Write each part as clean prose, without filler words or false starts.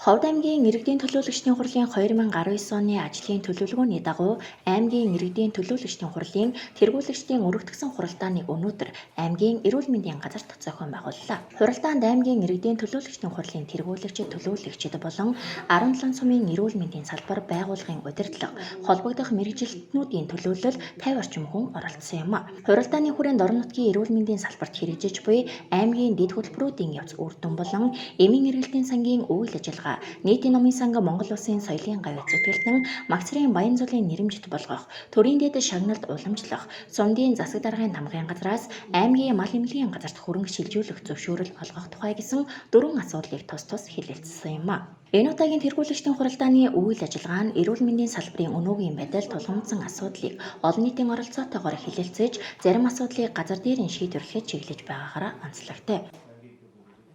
Ховд аймгийн иргэдийн төлөөлөгчдийн хурлын 2019 оны ажлын төлөвлөгөөний дагуу аймгийн иргэдийн төлөөлөгчдийн хурлын тэргүүлэгчдийн өргөтгсөн хуралдааныг өнөөдөр аймгийн эрүүл мэндийн газарт зохион байгууллаа. Хуралдаанд аймгийн иргэдийн төлөөлөгчдийн хурлын тэргүүлэгчид, төлөөлөгчид болон 17 сумын эрүүл мэндийн салбар байгууллагын удирдлага, холбогдох мэргэжилтнүүдийн төлөөлөл 50 орчим хүн оролцсон юм. Хуралдааны хүрээнд орон нутгийн эрүүл мэндийн салбарт хэрэгжиж буй аймгийн дэд хөтөлбөрүүдийн явц үр дүн болон эмийн эргэлтийн сангийн үйл ажиллагаа, нийтийн номын сан Монгол Улсын соёлын гавь зүтгэлтэн Магцрын Баянзуулын нэрэмжит болгох, төрийн дэд шагналд уламжлах, сумдын засаг даргын тамгын газраас аймгийн мал эмнэлгийн газарт хөрөнгө шилжүүлэх зөвшөөрөл олгох тухай гэсэн 4 асуудлыг тус хэлэлцсэн юм. Энэ удаагийн тэргүүлэгчдийн хуралдааны үйл ажиллагаа нь эрүүл мэндийн салбарын өнөөгийн байдал тулгамдсан асуудлыг олон нийтийн оролцоотойгоор хэлэлцэж, зарим асуудлыг газар дээрийн шийдвэрлэхэд чиглэж байгаагаараа онцлогтой.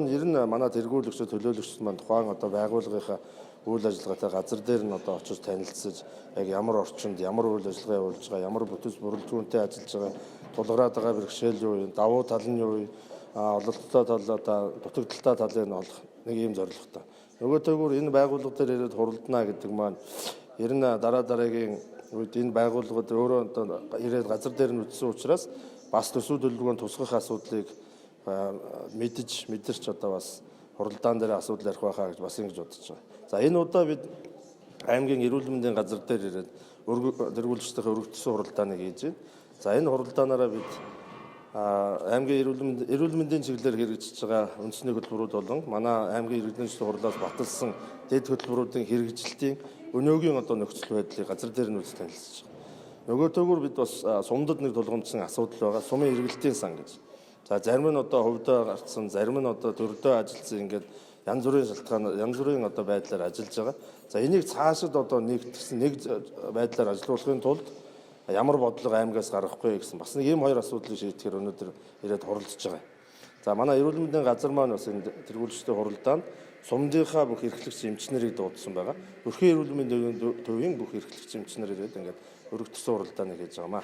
Ер нь манай тэргүүлэгчид, төлөөлөгчид маань тухайн байгууллагынхаа үйл ажиллагаатай газар дээр нь очиж танилцсаж, яг ямар орчинд, ямар үйл ажиллагаа явуулж байгаа, ямар бүтэц бүрэлдэхүүнтэй ажиллаж байгаа, тулгараад байгаа бэрхшээл юу вэ, давуу тал нь юу вэ, ололттой тал, дутагдaltaй талыг нь олох нэг ийм зорилготой. Нөгөөтэйгүр энэ байгууллага дээр ирээд хуралдана гэдэг маань ер нь дараагийн үед энэ байгууллагууд өөрөө ирээд газар дээр нь үтсэн учраас бас төсөв төлөвлөгөөнд тусгах асуудлыг мэдэрч бас хуралдаан дээр асуудал ярих байхаа гэж бас ингэж бодож байгаа. За энэ удаа бид аймгийн эрүүл мэндийн газар дээр ирээд тэргүүлэгчдийн өргөдсөн хуралдааныг хийж байна. За энэ хуралдаанаараа бид аймгийн эрүүл мэндийн чиглэлээр хэрэгжиж байгаа үндэсний хөтөлбөрүүд болон манай аймгийн иргэдийн хурлаас баталсан дэд хөтөлбөрүүдийн хэрэгжилтийн өнөөгийн нөхцөл байдлыг газар дээр нь үзэж танилцж байгаа. Нөгөөтэйгүр бид бас сумдад нэг тулгамдсан асуудал байгаа. Сумын эргэлтийн сан гэж. За зарим нь хөвдөө гарцсан, зарим нь төрдөө ажилласан, ингээд янз бүрийн шалтгаан, янз бүрийн байдлаар ажиллаж байгаа. За энийг цаашид нэгтгэсэн нэг байдлаар ажилуулахын тулд ямар бодлого аймгаас гаргахгүй гэсэн бас нэг ийм хоёр асуудлыг шийдэхээр өнөөдөр ирээд хуралдаж байгаа. За манай эрүүл мэндийн газар маань бас энэ тэргүүлэгчдийн хуралдаанд сумдынхаа бүх эрхлэгч эмчнэрийг дуудсан байгаа. Өрхийн эрүүл мэндийн төвийн бүх эрхлэгч эмчнэр ирээд ингээд өргөдсөн хуралдааныг хийж байгаамаа.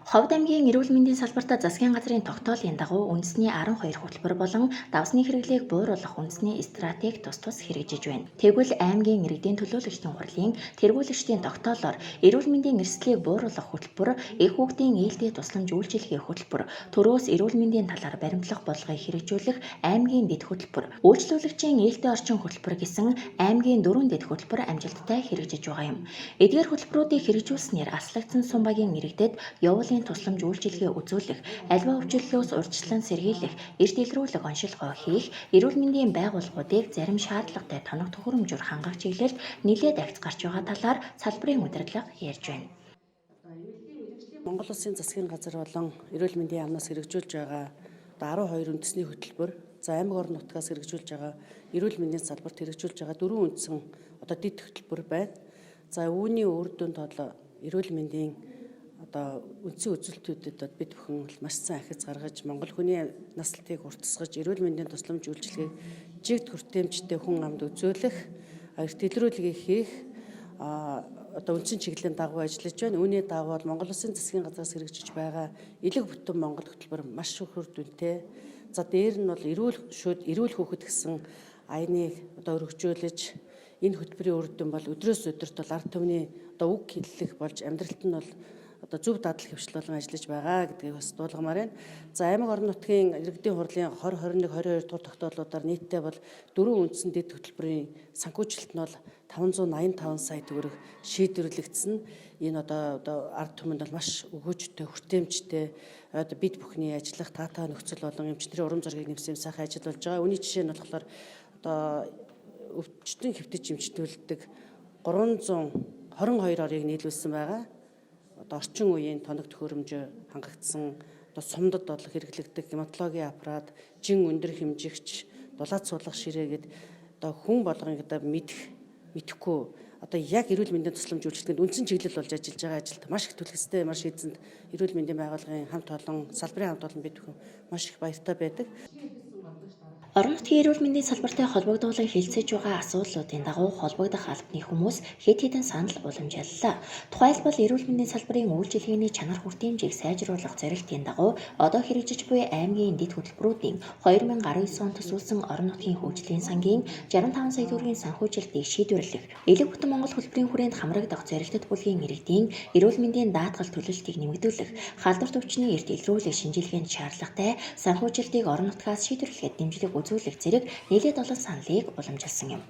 Ховд аймгийн эрүүл мэндийн салбарт засгийн газрын тогтоолын дагуу үндэсний 12 хөтөлбөр болон давсны хэрэглээг бууруулах үндэсний стратеги тус хэрэгжиж байна. Тэгвэл аймгийн иргэдийн төлөөлөгчдийн хурлын тэргүүлэгчдийн тогтоолоор эрүүл мэндийн эрсдлийг бууруулах хөтөлбөр, их хүүхдийн ээлжийн тусламж үйлчилгээ хөтөлбөр, төрөөс эрүүл мэндийн талаар баримтлах бодлогыг хэрэгжүүлэх аймгийн дэд хөтөлбөр, үйлчлүүлэгчийн ээлтэй орчин хөтөлбөр гэсэн аймгийн 4 дэд хөтөлбөр амжилттай хэрэгжиж байгаа юм. Эдгээр хөтөлбөрүүдийг хэрэгжүүлснээр аслагдсан сум багийн иргэдэд явуулын тусламж үйлчилгээ үзүүлэх, альва өвчлөлөөс урьдчилан сэргийлэх, эрт илрүүлэх оншилгоо хийх, эрүүл мэндийн байгууллагуудыг зарим шаардлагатай тоног төхөөрөмжөөр хангах чиглэлд нэлээд агц гарч байгаа талаар салбарын удирдлага ярьж байна. Монгол Улсын засгийн газар болон эрүүл мэндийн яамнаас хэрэгжүүлж байгаа 12 үндэсний хөтөлбөр, за аймаг орон нутгаас хэрэгжүүлж байгаа эрүүл мэндийн салбарт хэрэгжүүлж байгаа 4 үндсэн дэд хөтөлбөр байна. За үүний үр дүнд эрүүл мэндийн үндсэн үзүүлэлтүүдэд бид бүхэн маш сайн ахиц гаргаж, Монгол хүний наслтыг уртасгаж, эрүүл мэндийн тусламж үйлчилгээг жигд хүртээмжтэй хүн амд үзүүлэх, эрт илрүүлгийг хийх үндсэн чиглэлийн дагуу ажиллаж байна. Үүний дагуу Монгол Улсын засгийн газраас хэрэгжиж байгаа элэг бүтэн Монгол хөтөлбөр маш их үр дүнтэй. За дээр нь эрүүл хүүхэд гэсэн аяныг өргөжүүлж, энэ хөтөлбөрийн үр дүн бол өдрөөс өдөрт ард түмний үг хэллэх болж, амьдралт нь зөв дадал хэвшил болгон ажиллаж байгаа гэдгийг бас дуулгамаар байна. За аймаг орон нутгийн иргэдийн хурлын 2021-22 дугаар тогтоолуудаар нийтдээ бол 4 үндсэн дэд хөтөлбөрийн санхүүжилт нь бол 585 сая төгрөг шийдвэрлэгдсэн. Энэ ард түмэнд бол маш өгөөжтэй, хүртээмжтэй бид бүхний ажиллах таатай нөхцөл болон эмчнэрийн урам зориг нэмсэн сайхан ажил болж байгаа. Үүний жишээ нь болохоор өвчтөн хэвтэж эмчтүүлдэг 322 орыг нийлүүлсэн байгаа. Орчин үеийн тоног төхөөрөмж хангагдсан сумдад хэрэглэгдэх гематологийн аппарат, жин өндөр хэмжигч, дулаат суулгах ширээгээд хүн болгон мэдэхгүй яг эрүүл мэндийн тусламж үйлчилгээнд үндсэн чиглэл болж ажиллаж байгаа ажилд маш их түлхэстэй, маш эзэнд эрүүл мэндийн байгууллагын хамт олон, салбарын хамт олон бид бүхэн маш их баяртай байдаг. Орон нутгийн эрүүл мэндийн салбартай холбогдуулан хилцэж байгаа асуудлуудын дагуу холбогдох албаны хүмүүс хэд хэдэн санал уламжиллаа. Тухайлбал эрүүл мэндийн салбарын үйлчилгээний чанар хүртээмжийг сайжруулах зорилтын дагуу одоо хэрэгжиж буй аймгийн дэд хөтөлбөрүүдийн 2019 онд төсвөлсөн орон нутгийн хөгжлийн сангийн 65 сая төгрөгийн санхүүжилтийг шийдвэрлэх, элэг бүтэн Монгол хөтөлбөрийн хүрээнд хамрагдах зорилттой бүлгийн иргэдийн эрүүл мэндийн даатгал төлөлтийг нэмэгдүүлэх, халдварт өвчний эрт илрүүлэх шинжилгээнд шаардлагатай санхүүжилтийг орон нутгаас шийдвэрлэхэд дэмжлэг үзүүлэх зэрэг нийлээд олон саналыг уламжилсан юм.